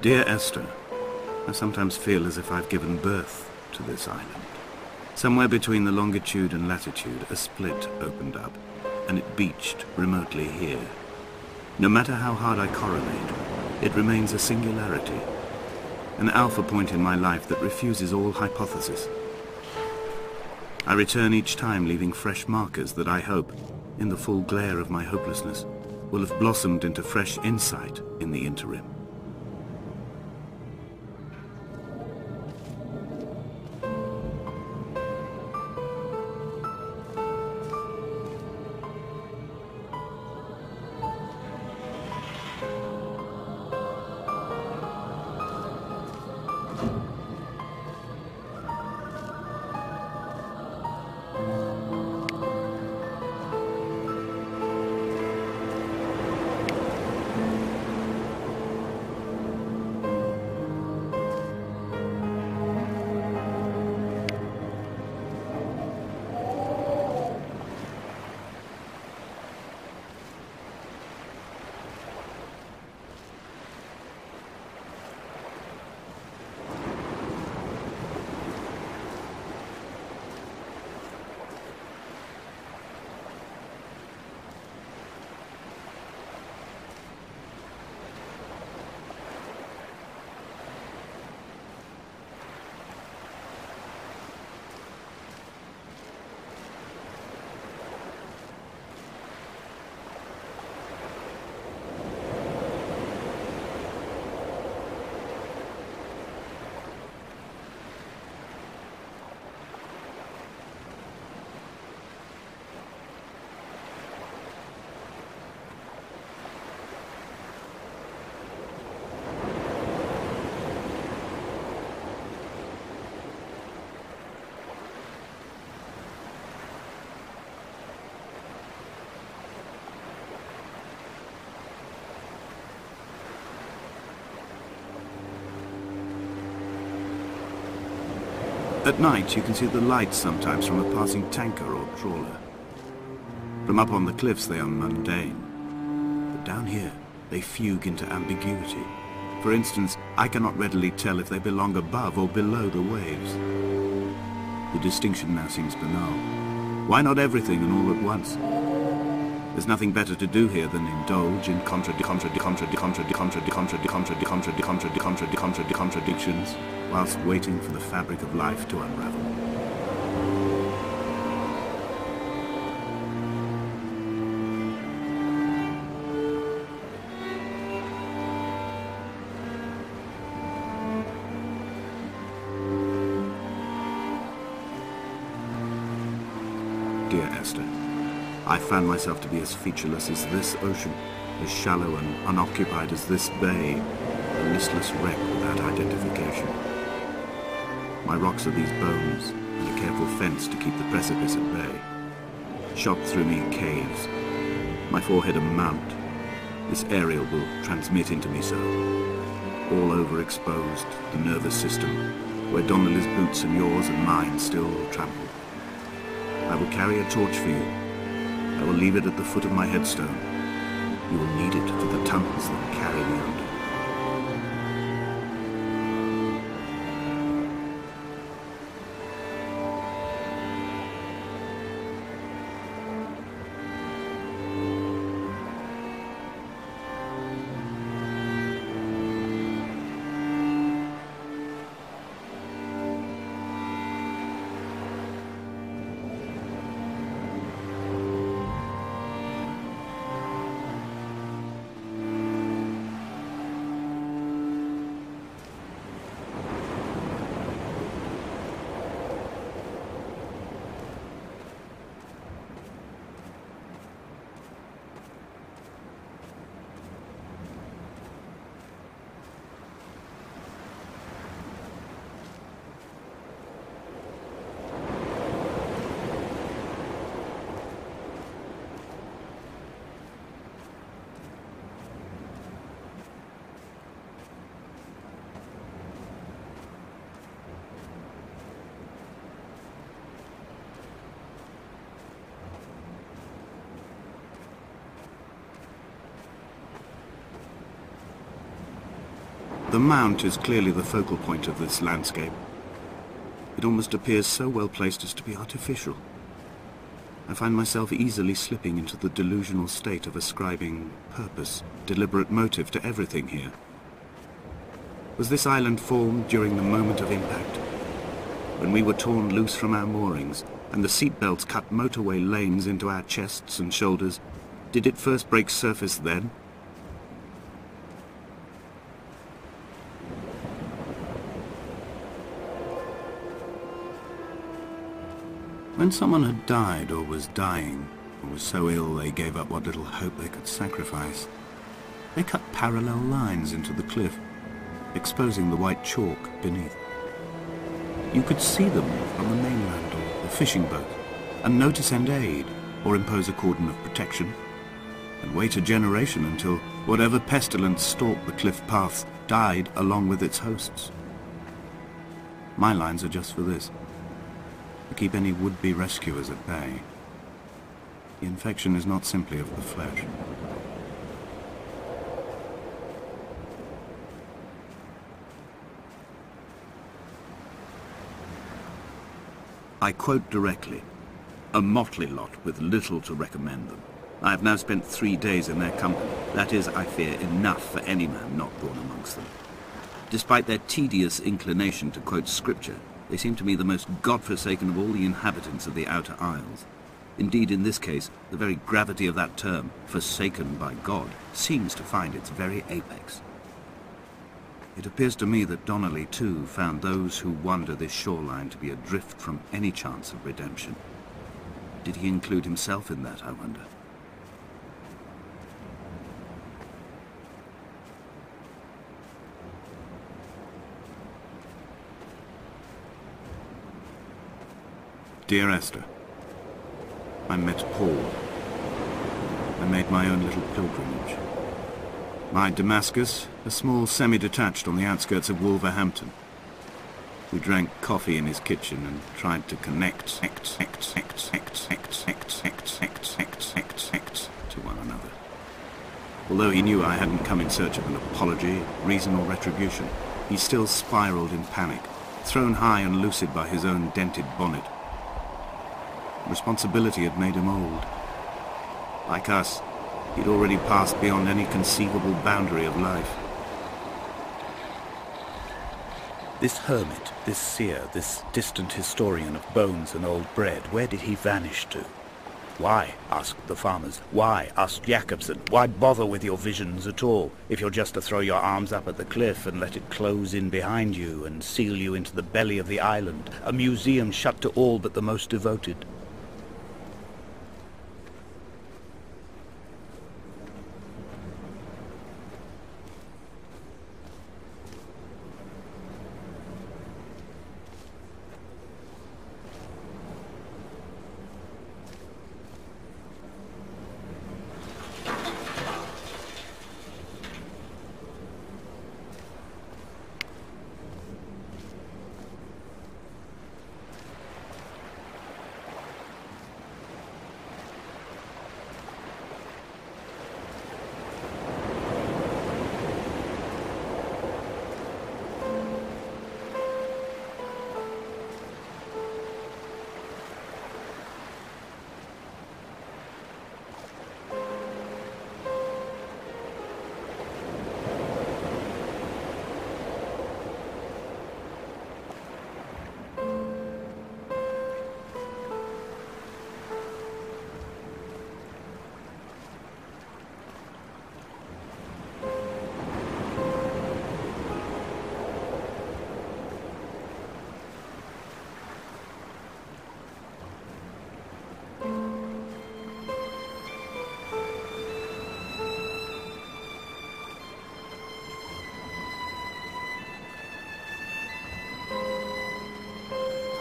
Dear Esther, I sometimes feel as if I've given birth to this island. Somewhere between the longitude and latitude, a split opened up, and it beached remotely here. No matter how hard I correlate, it remains a singularity, an alpha point in my life that refuses all hypothesis. I return each time leaving fresh markers that I hope, in the full glare of my hopelessness, will have blossomed into fresh insight in the interim. At night, you can see the lights sometimes from a passing tanker or trawler. From up on the cliffs, they are mundane. But down here, they fugue into ambiguity. For instance, I cannot readily tell if they belong above or below the waves. The distinction now seems banal. Why not everything and all at once? There's nothing better to do here than indulge in contradictions, whilst waiting for the fabric of life to unravel. Dear Esther, I found myself to be as featureless as this ocean, as shallow and unoccupied as this bay, a listless wreck without identification. My rocks are these bones, and a careful fence to keep the precipice at bay. Shot through me caves, my forehead a mount. This aerial will transmit into me so. All overexposed, the nervous system, where Donnelly's boots and yours and mine still trample. I will carry a torch for you. I will leave it at the foot of my headstone. You will need it for the tunnels that carry me under. The mount is clearly the focal point of this landscape. It almost appears so well placed as to be artificial. I find myself easily slipping into the delusional state of ascribing purpose, deliberate motive to everything here. Was this island formed during the moment of impact? When we were torn loose from our moorings, and the seatbelts cut motorway lanes into our chests and shoulders, did it first break surface then? When someone had died or was dying, or was so ill they gave up what little hope they could sacrifice, they cut parallel lines into the cliff, exposing the white chalk beneath. You could see them from the mainland or the fishing boat, and know to send aid or impose a cordon of protection, and wait a generation until whatever pestilence stalked the cliff paths died along with its hosts. My lines are just for this, to keep any would-be rescuers at bay. The infection is not simply of the flesh. I quote directly, "A motley lot with little to recommend them. I have now spent 3 days in their company. That is, I fear, enough for any man not born amongst them. Despite their tedious inclination to quote scripture, they seem to me the most God-forsaken of all the inhabitants of the Outer Isles. Indeed, in this case, the very gravity of that term, forsaken by God, seems to find its very apex. It appears to me that Donnelly, too, found those who wander this shoreline to be adrift from any chance of redemption. Did he include himself in that, I wonder? Dear Esther, I met Paul. I made my own little pilgrimage. My Damascus, a small semi-detached on the outskirts of Wolverhampton. We drank coffee in his kitchen and tried to connect to one another. Although he knew I hadn't come in search of an apology, reason or retribution, he still spiraled in panic, thrown high and lucid by his own dented bonnet. Responsibility had made him old. Like us, he'd already passed beyond any conceivable boundary of life. This hermit, this seer, this distant historian of bones and old bread, where did he vanish to? Why, asked the farmers, why, asked Jacobson, why bother with your visions at all, if you're just to throw your arms up at the cliff and let it close in behind you and seal you into the belly of the island, a museum shut to all but the most devoted?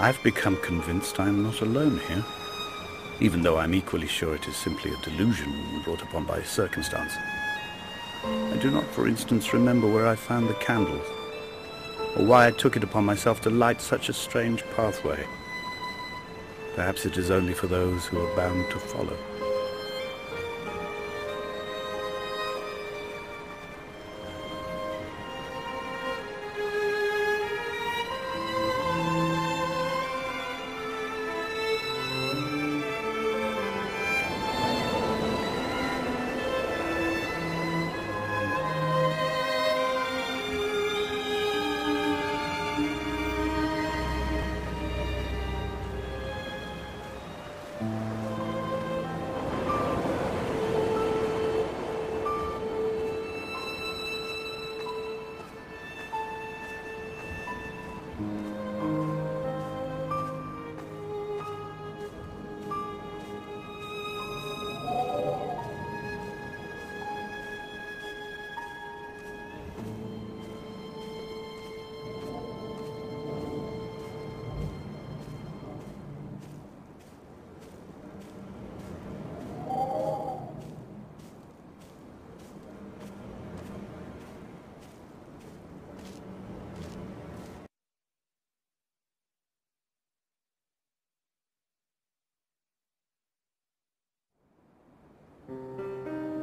I've become convinced I am not alone here, even though I'm equally sure it is simply a delusion brought upon by circumstance. I do not, for instance, remember where I found the candles, or why I took it upon myself to light such a strange pathway. Perhaps it is only for those who are bound to follow.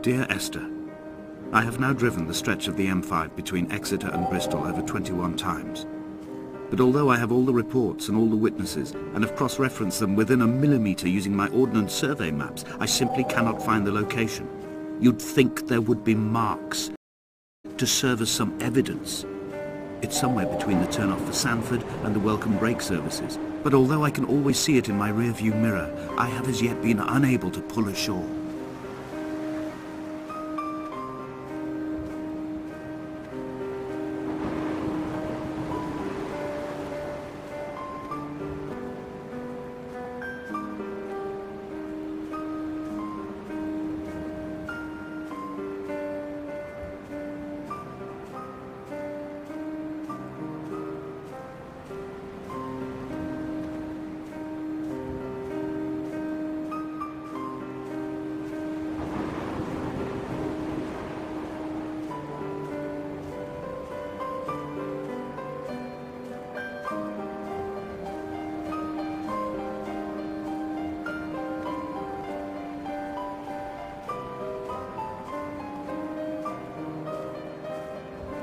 Dear Esther, I have now driven the stretch of the M5 between Exeter and Bristol over 21 times. But although I have all the reports and all the witnesses, and have cross-referenced them within a millimetre using my Ordnance Survey maps, I simply cannot find the location. You'd think there would be marks to serve as some evidence. It's somewhere between the turn-off for Sanford and the welcome brake services. But although I can always see it in my rear-view mirror, I have as yet been unable to pull ashore.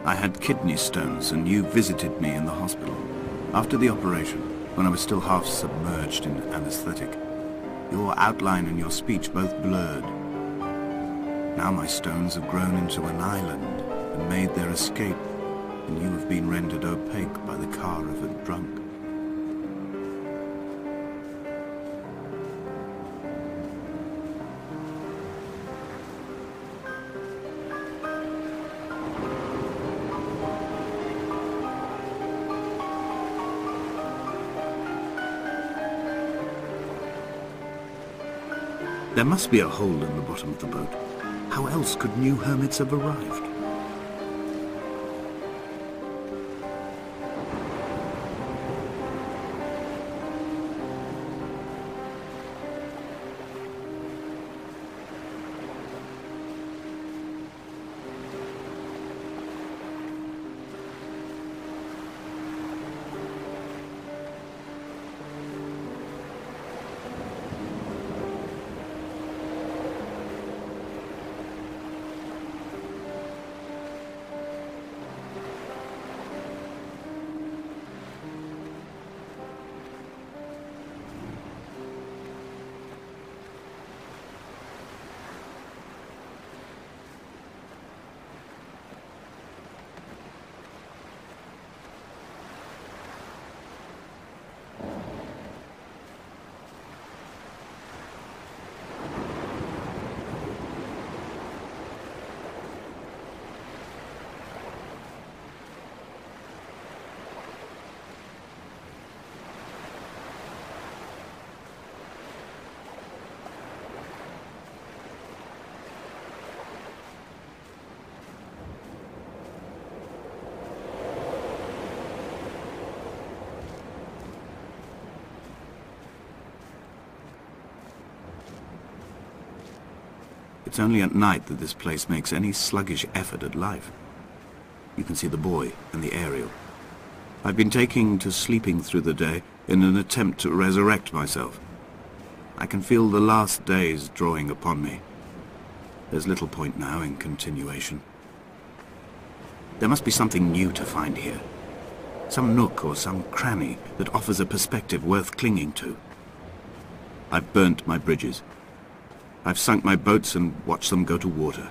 I had kidney stones and you visited me in the hospital. After the operation, when I was still half submerged in anesthetic, your outline and your speech both blurred. Now my stones have grown into an island and made their escape, and you have been rendered opaque by the car of a drunk. There must be a hole in the bottom of the boat. How else could new hermits have arrived? It's only at night that this place makes any sluggish effort at life. You can see the buoy and the aerial. I've been taking to sleeping through the day in an attempt to resurrect myself. I can feel the last days drawing upon me. There's little point now in continuation. There must be something new to find here. Some nook or some cranny that offers a perspective worth clinging to. I've burnt my bridges. I've sunk my boats and watched them go to water.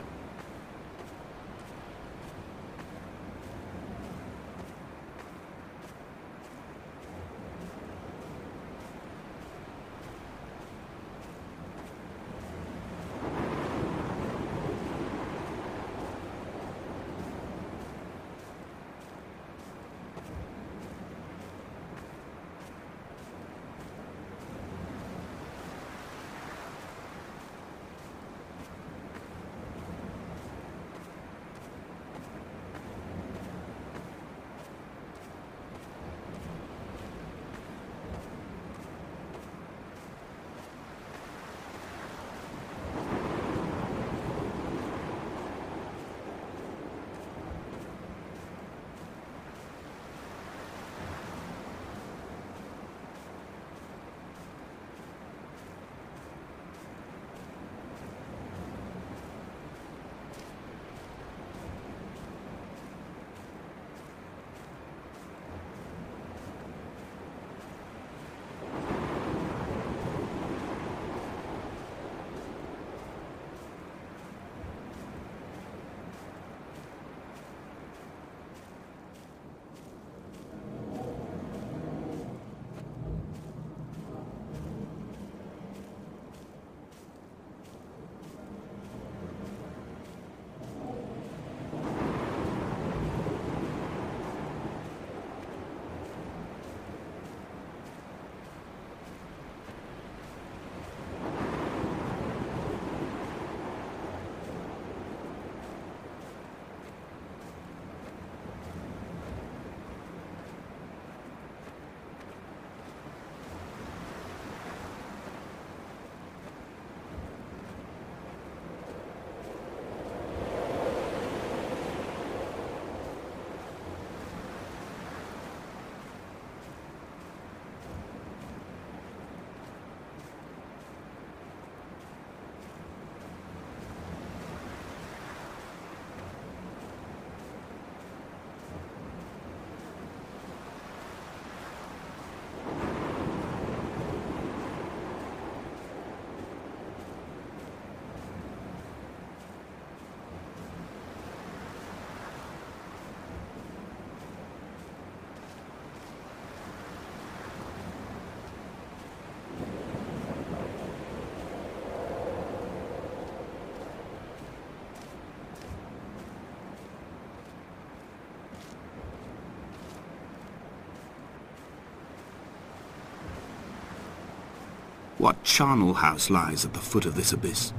What charnel house lies at the foot of this abyss?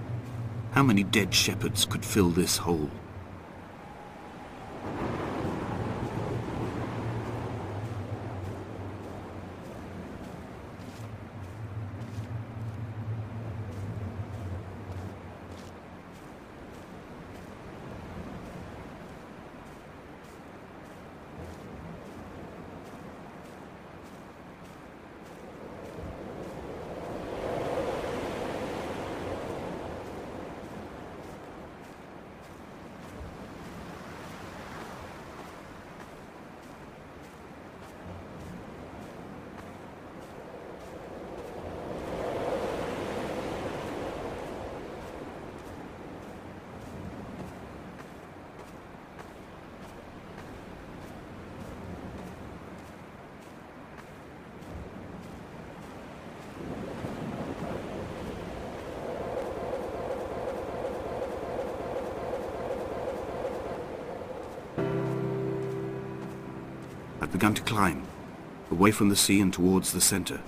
How many dead shepherds could fill this hole? I've begun to climb, away from the sea and towards the center.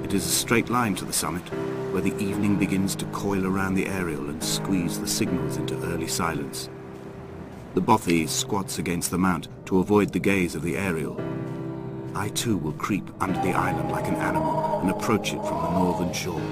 It is a straight line to the summit, where the evening begins to coil around the aerial and squeeze the signals into early silence. The bothy squats against the mount to avoid the gaze of the aerial. I too will creep under the island like an animal and approach it from the northern shore.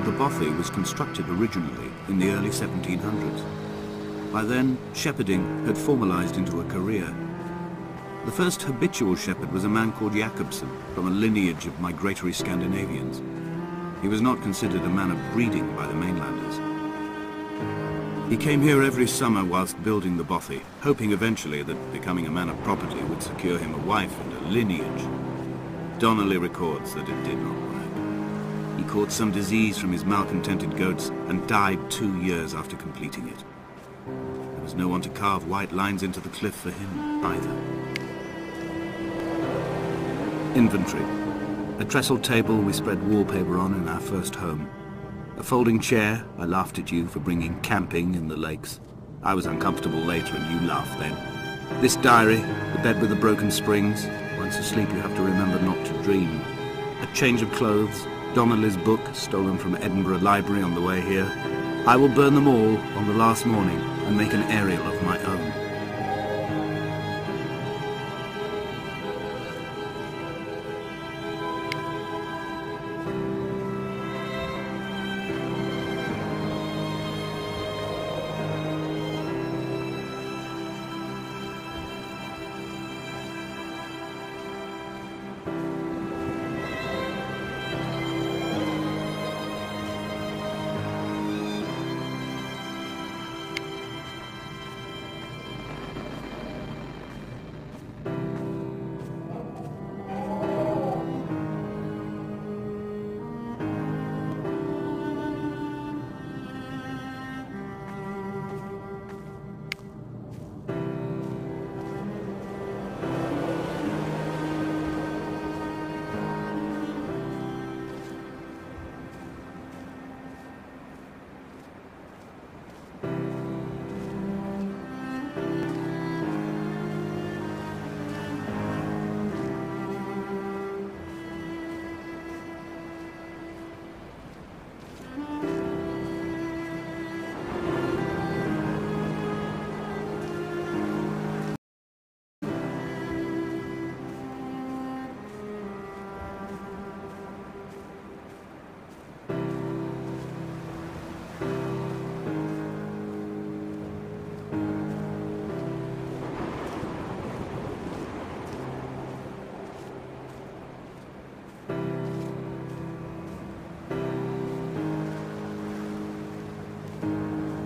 The bothy was constructed originally in the early 1700s. By then, shepherding had formalized into a career. The first habitual shepherd was a man called Jakobsen, from a lineage of migratory Scandinavians. He was not considered a man of breeding by the mainlanders. He came here every summer whilst building the bothy, hoping eventually that becoming a man of property would secure him a wife and a lineage. Donnelly records that it did not work. He caught some disease from his malcontented goats and died 2 years after completing it. There was no one to carve white lines into the cliff for him, either. Inventory. A trestle table we spread wallpaper on in our first home. A folding chair. I laughed at you for bringing camping in the lakes. I was uncomfortable later and you laughed then. This diary, the bed with the broken springs. Once asleep you have to remember not to dream. A change of clothes. Donnelly's book, stolen from Edinburgh Library on the way here. I will burn them all on the last morning and make an aerial of my own.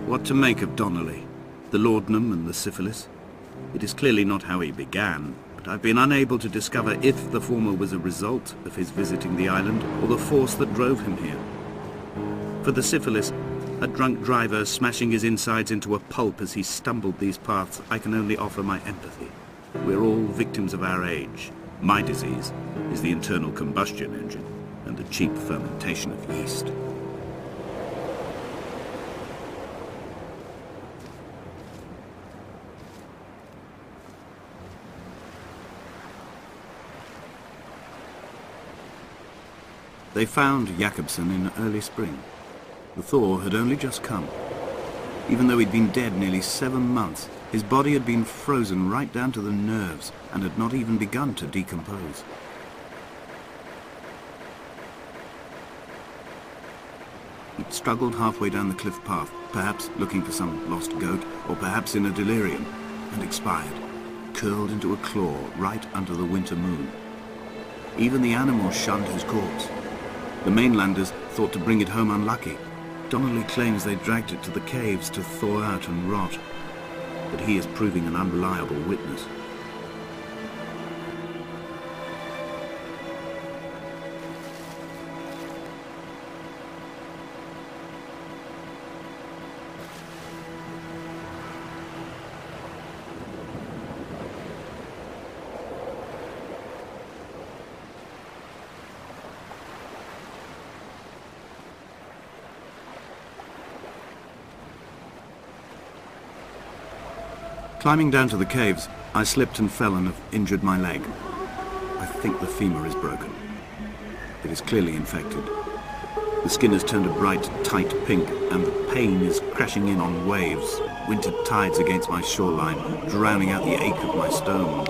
What to make of Donnelly, the laudanum and the syphilis? It is clearly not how he began, but but I've been unable to discover if the former was a result of his visiting the island or the force that drove him here. For the syphilis, a drunk driver smashing his insides into a pulp as he stumbled these paths, I can only offer my empathy. We're all victims of our age. My disease is the internal combustion engine and the cheap fermentation of yeast. They found Jakobsen in early spring. The thaw had only just come. Even though he'd been dead nearly 7 months, his body had been frozen right down to the nerves and had not even begun to decompose. He'd struggled halfway down the cliff path, perhaps looking for some lost goat, or perhaps in a delirium, and expired, curled into a claw right under the winter moon. Even the animals shunned his corpse. The mainlanders thought to bring it home unlucky. Donnelly claims they dragged it to the caves to thaw out and rot, but he is proving an unreliable witness. Climbing down to the caves, I slipped and fell and have injured my leg. I think the femur is broken. It is clearly infected. The skin has turned a bright, tight pink, and the pain is crashing in on waves, winter tides against my shoreline, drowning out the ache of my stones.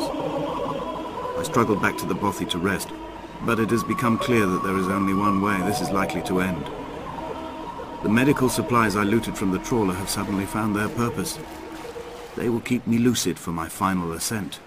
I struggled back to the bothy to rest, but it has become clear that there is only one way this is likely to end. The medical supplies I looted from the trawler have suddenly found their purpose. They will keep me lucid for my final ascent.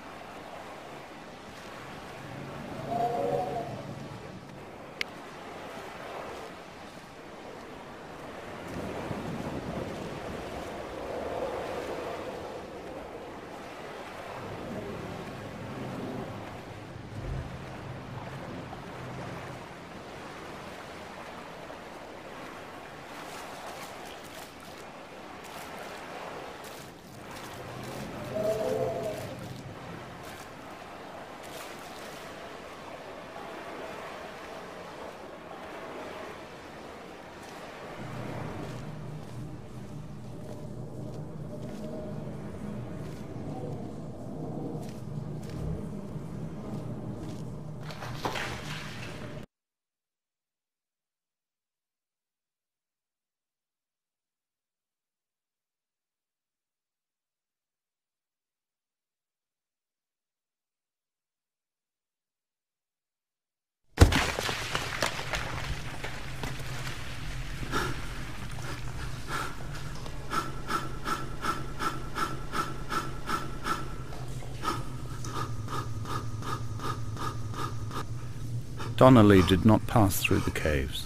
Donnelly did not pass through the caves.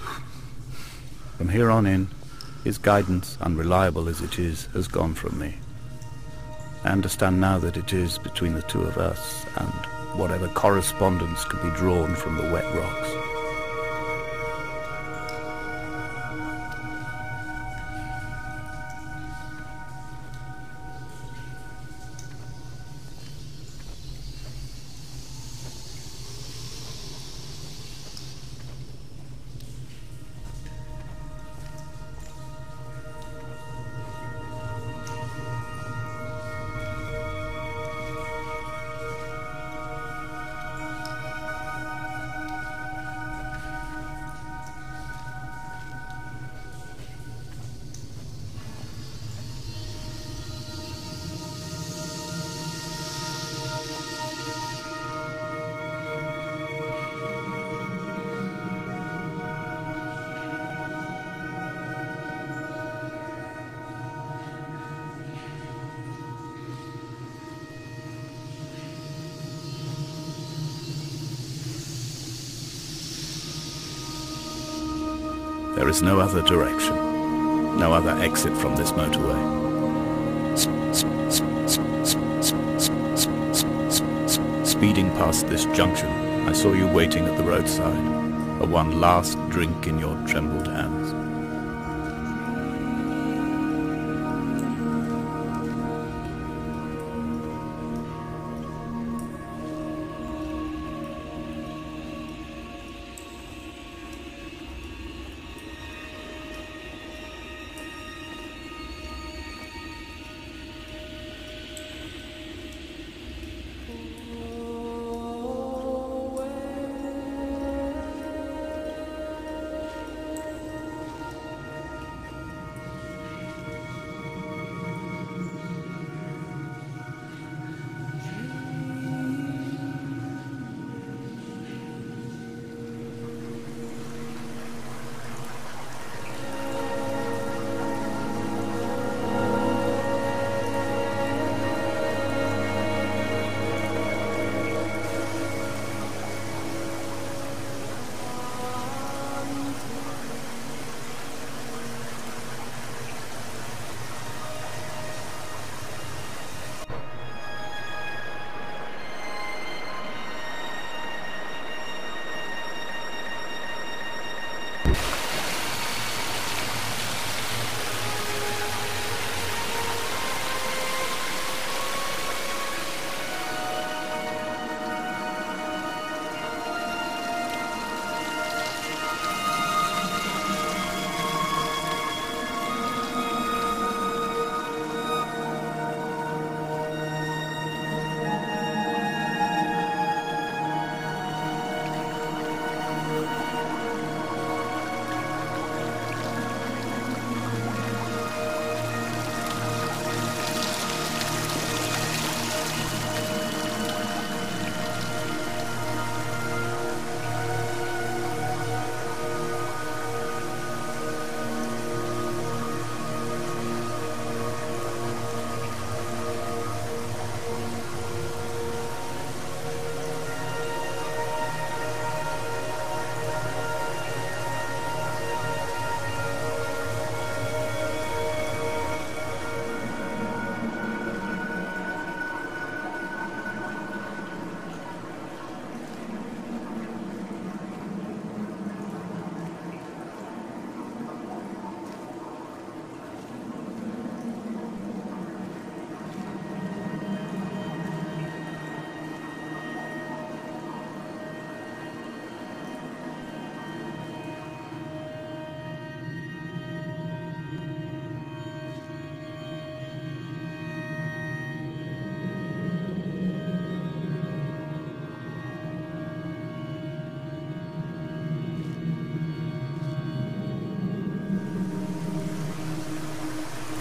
From here on in, his guidance, unreliable as it is, has gone from me. I understand now that it is between the two of us and whatever correspondence could be drawn from the wet rocks. There is no other direction, no other exit from this motorway. Speeding past this junction, I saw you waiting at the roadside, a one last drink in your trembled hands.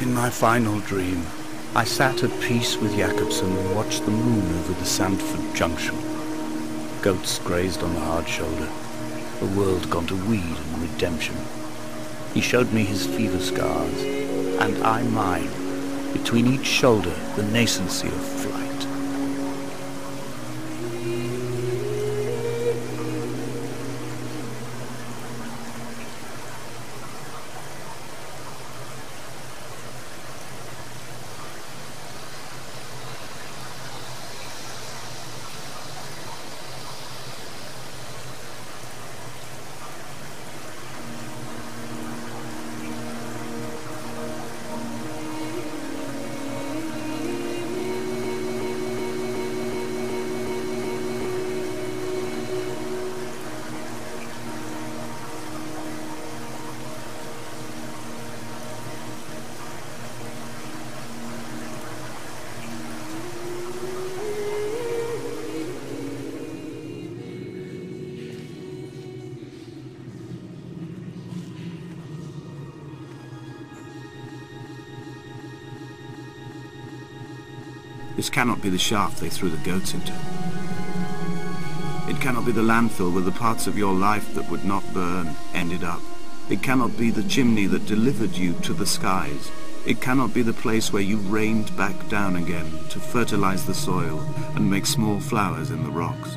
In my final dream, I sat at peace with Jakobsen and watched the moon over the Sandford Junction. Goats grazed on the hard shoulder, a world gone to weed and redemption. He showed me his fever scars, and I mine, between each shoulder the nascency of flight. This cannot be the shaft they threw the goats into. It cannot be the landfill where the parts of your life that would not burn ended up. It cannot be the chimney that delivered you to the skies. It cannot be the place where you rained back down again to fertilize the soil and make small flowers in the rocks.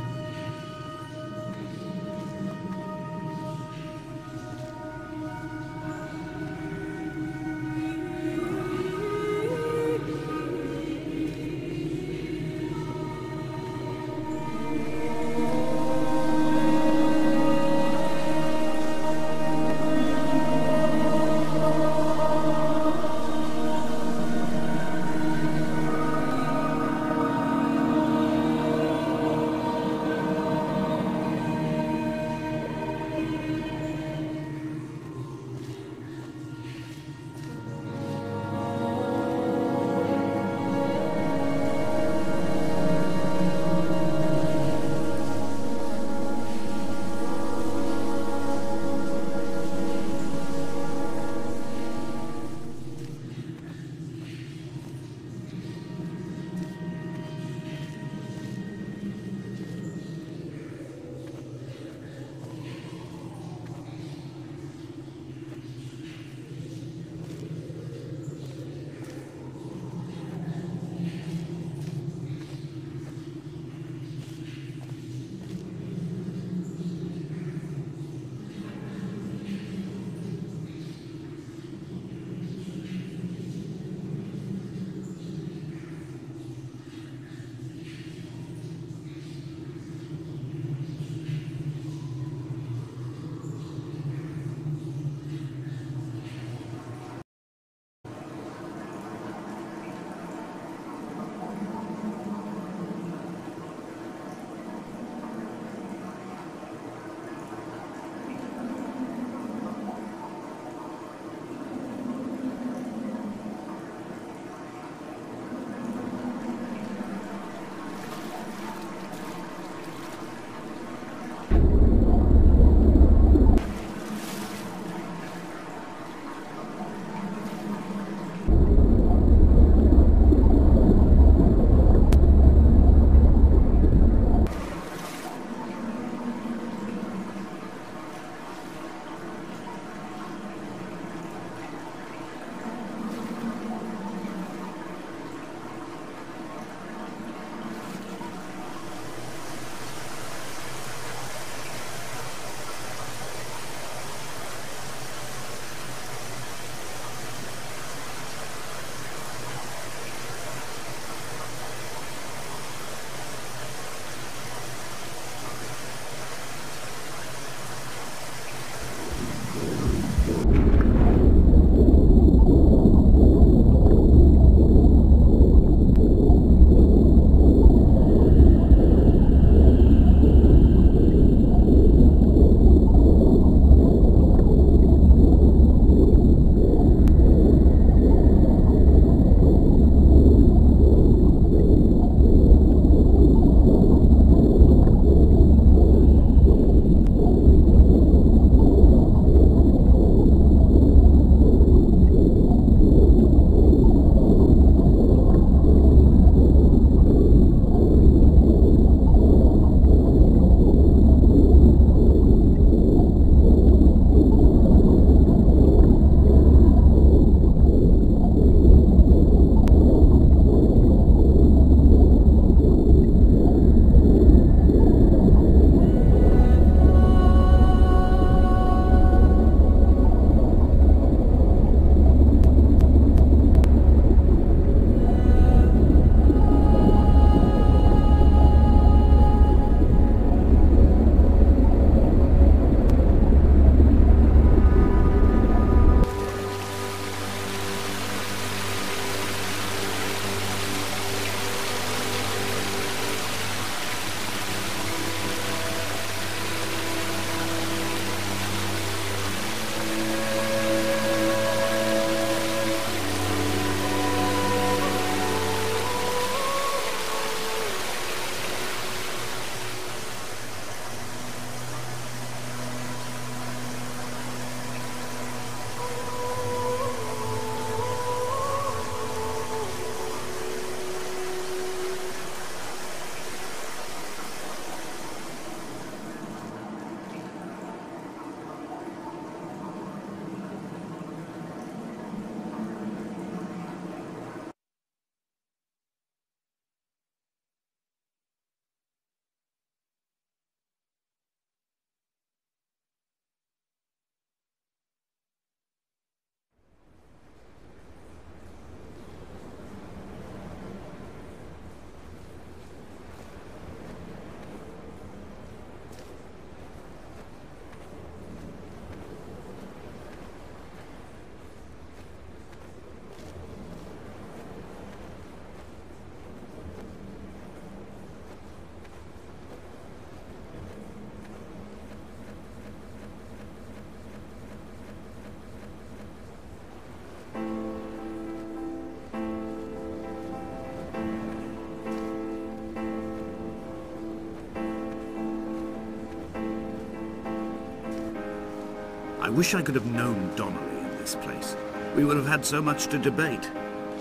wish I could have known Donnelly in this place. We would have had so much to debate.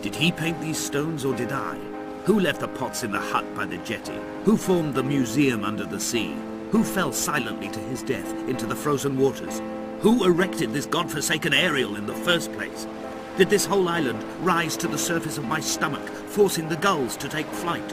Did he paint these stones or did I? Who left the pots in the hut by the jetty? Who formed the museum under the sea? Who fell silently to his death into the frozen waters? Who erected this godforsaken aerial in the first place? Did this whole island rise to the surface of my stomach, forcing the gulls to take flight?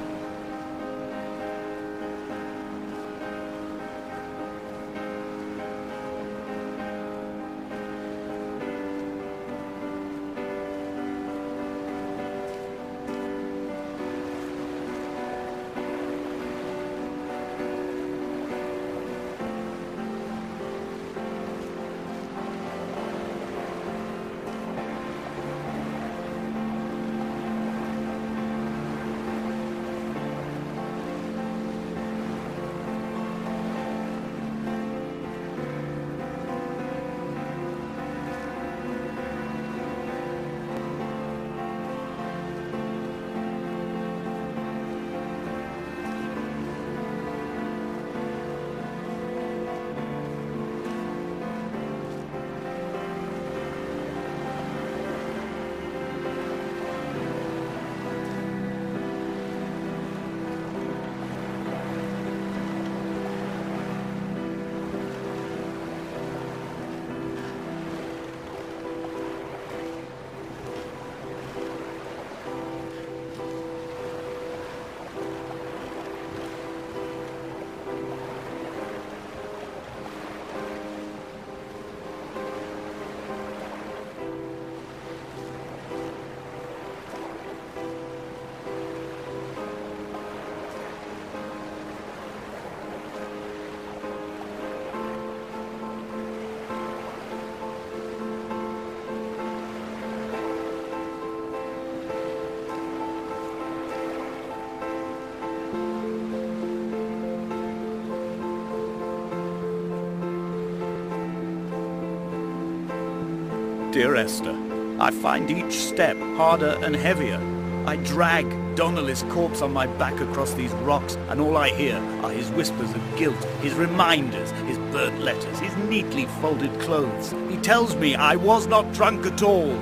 Dear Esther, I find each step harder and heavier. I drag Donnelly's corpse on my back across these rocks, and all I hear are his whispers of guilt, his reminders, his burnt letters, his neatly folded clothes. He tells me I was not drunk at all.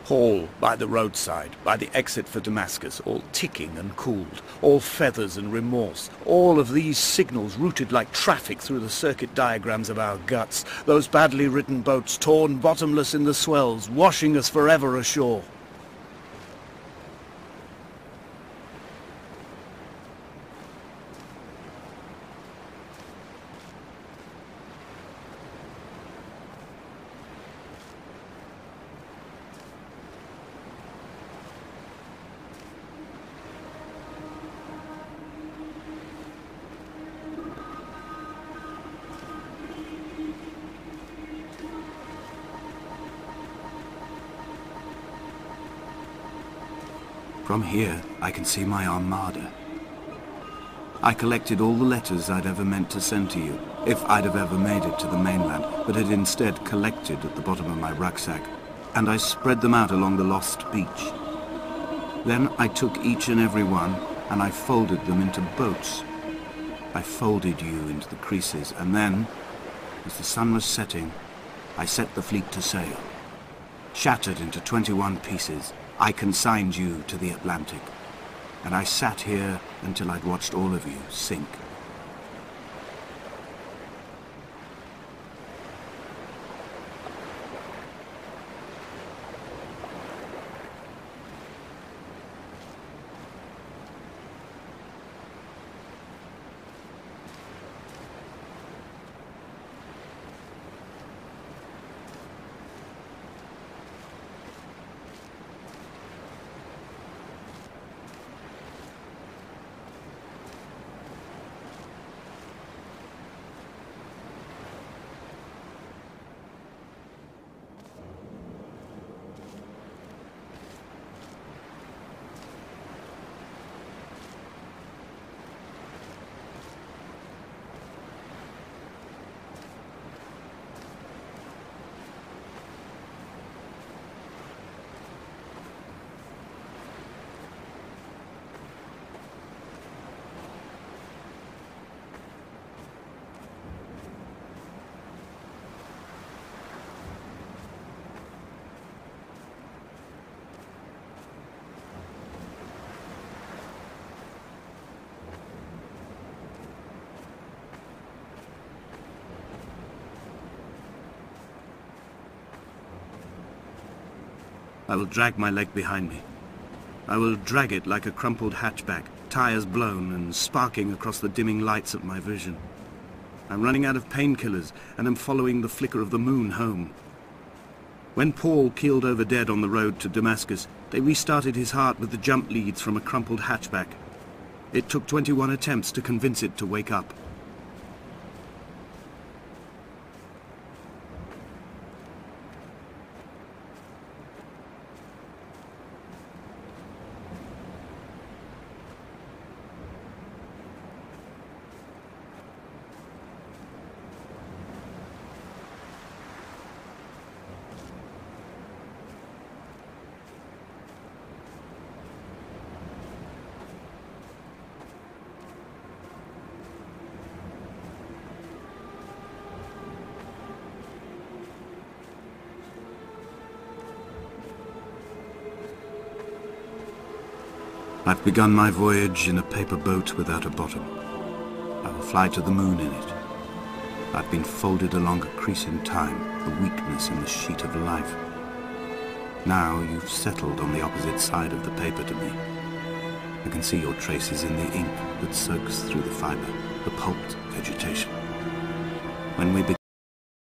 Hall by the roadside, by the exit for Damascus, all ticking and cooled, all feathers and remorse, all of these signals routed like traffic through the circuit diagrams of our guts, those badly written boats torn bottomless in the swells, washing us forever ashore. From here, I can see my armada. I collected all the letters I'd ever meant to send to you, if I'd have ever made it to the mainland, but had instead collected at the bottom of my rucksack, and I spread them out along the lost beach. Then I took each and every one, and I folded them into boats. I folded you into the creases, and then, as the sun was setting, I set the fleet to sail. Shattered into 21 pieces, I consigned you to the Atlantic, and I sat here until I'd watched all of you sink. I will drag my leg behind me. I will drag it like a crumpled hatchback, tires blown and sparking across the dimming lights of my vision. I'm running out of painkillers and am following the flicker of the moon home. When Paul keeled over dead on the road to Damascus, they restarted his heart with the jump leads from a crumpled hatchback. It took 21 attempts to convince it to wake up. I've begun my voyage in a paper boat without a bottom. I will fly to the moon in it. I've been folded along a crease in time, a weakness in the sheet of life. Now you've settled on the opposite side of the paper to me. I can see your traces in the ink that soaks through the fiber, the pulped vegetation. When we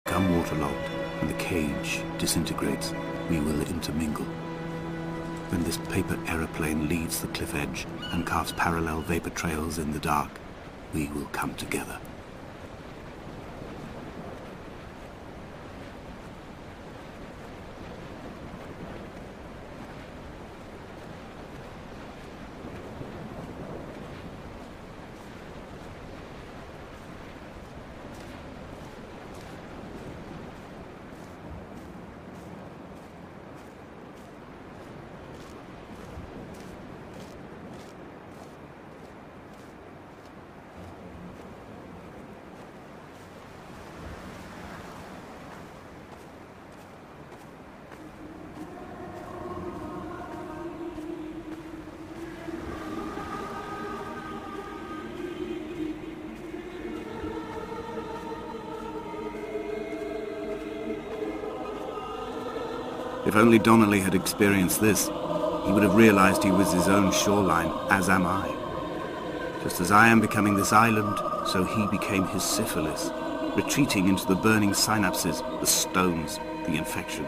become waterlogged and the cage disintegrates, we will intermingle. When this paper aeroplane leaves the cliff edge and carves parallel vapor trails in the dark, we will come together. If only Donnelly had experienced this, he would have realized he was his own shoreline, as am I. Just as I am becoming this island, so he became his syphilis, retreating into the burning synapses, the stones, the infection.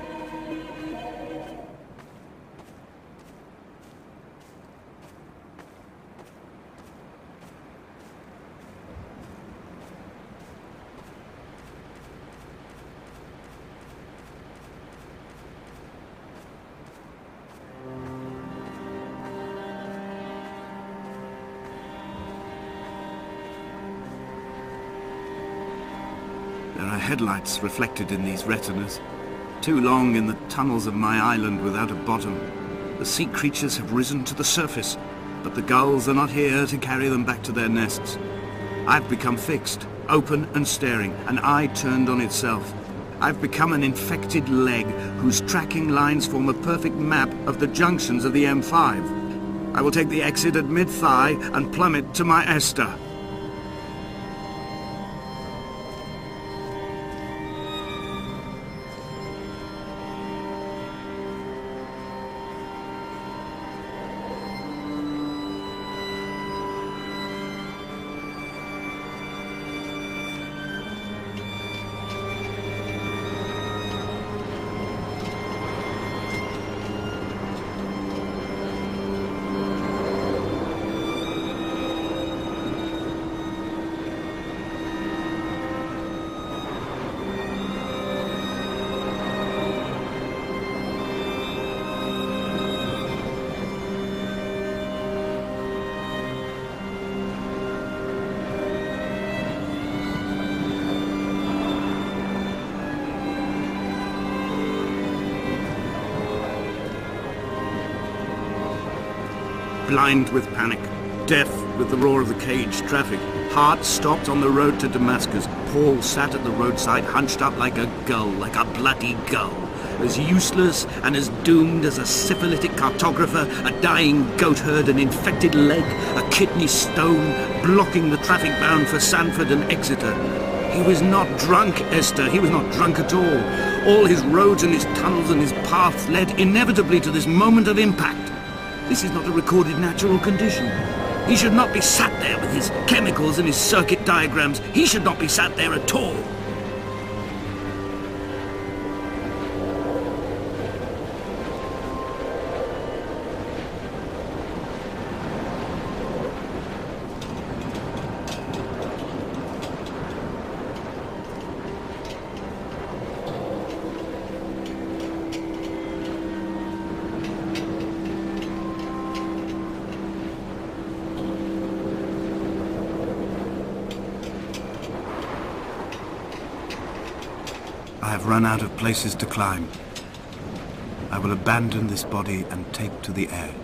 headlights reflected in these retinas. Too long in the tunnels of my island without a bottom. The sea creatures have risen to the surface, but the gulls are not here to carry them back to their nests. I've become fixed, open and staring, an eye turned on itself. I've become an infected leg whose tracking lines form a perfect map of the junctions of the M5. I will take the exit at mid-thigh and plummet to my Esther. Blind with panic, deaf with the roar of the caged traffic, heart stopped on the road to Damascus, Paul sat at the roadside hunched up like a gull, like a bloody gull, as useless and as doomed as a syphilitic cartographer, a dying goatherd, an infected leg, a kidney stone, blocking the traffic bound for Sanford and Exeter. He was not drunk, Esther, he was not drunk at all. All his roads and his tunnels and his paths led inevitably to this moment of impact. This is not a recorded natural condition. He should not be sat there with his chemicals and his circuit diagrams. He should not be sat there at all. I have run out of places to climb. I will abandon this body and take to the air.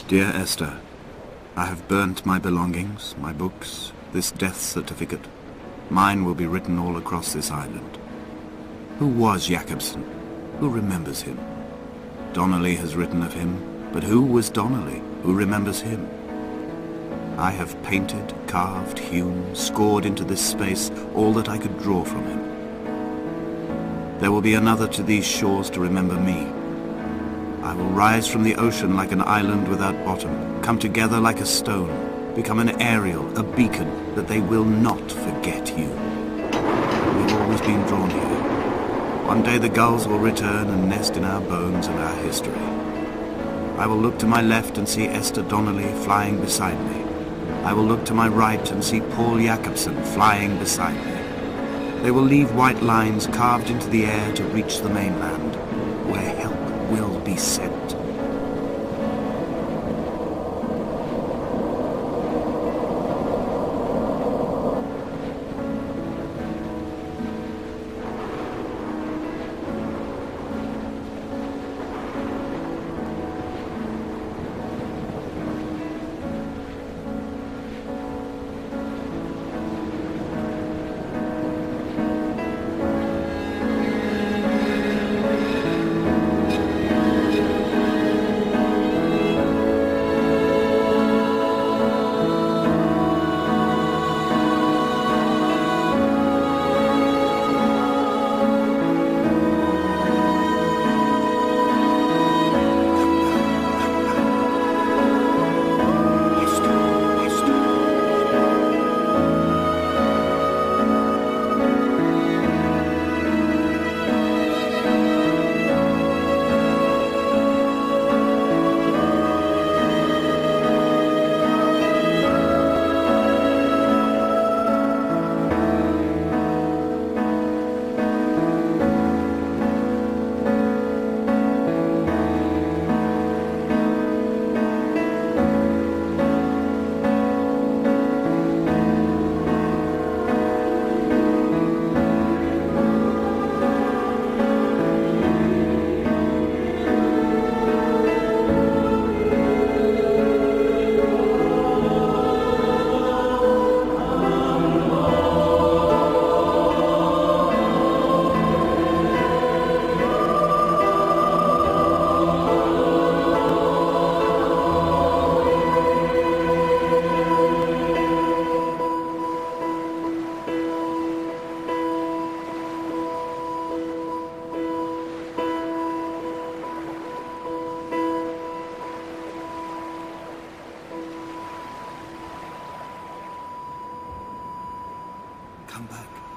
Dear Esther, I have burnt my belongings, my books, this death certificate. Mine will be written all across this island. Who was Jakobsen? Who remembers him? Donnelly has written of him, but who was Donnelly? Who remembers him? I have painted, carved, hewn, scored into this space all that I could draw from him. There will be another to these shores to remember me. I will rise from the ocean like an island without bottom, come together like a stone, become an aerial, a beacon, that they will not forget you. We've always been drawn here. One day the gulls will return and nest in our bones and our history. I will look to my left and see Esther Donnelly flying beside me. I will look to my right and see Paul Jakobsen flying beside me. They will leave white lines carved into the air to reach the mainland, where help will be sent. Come back.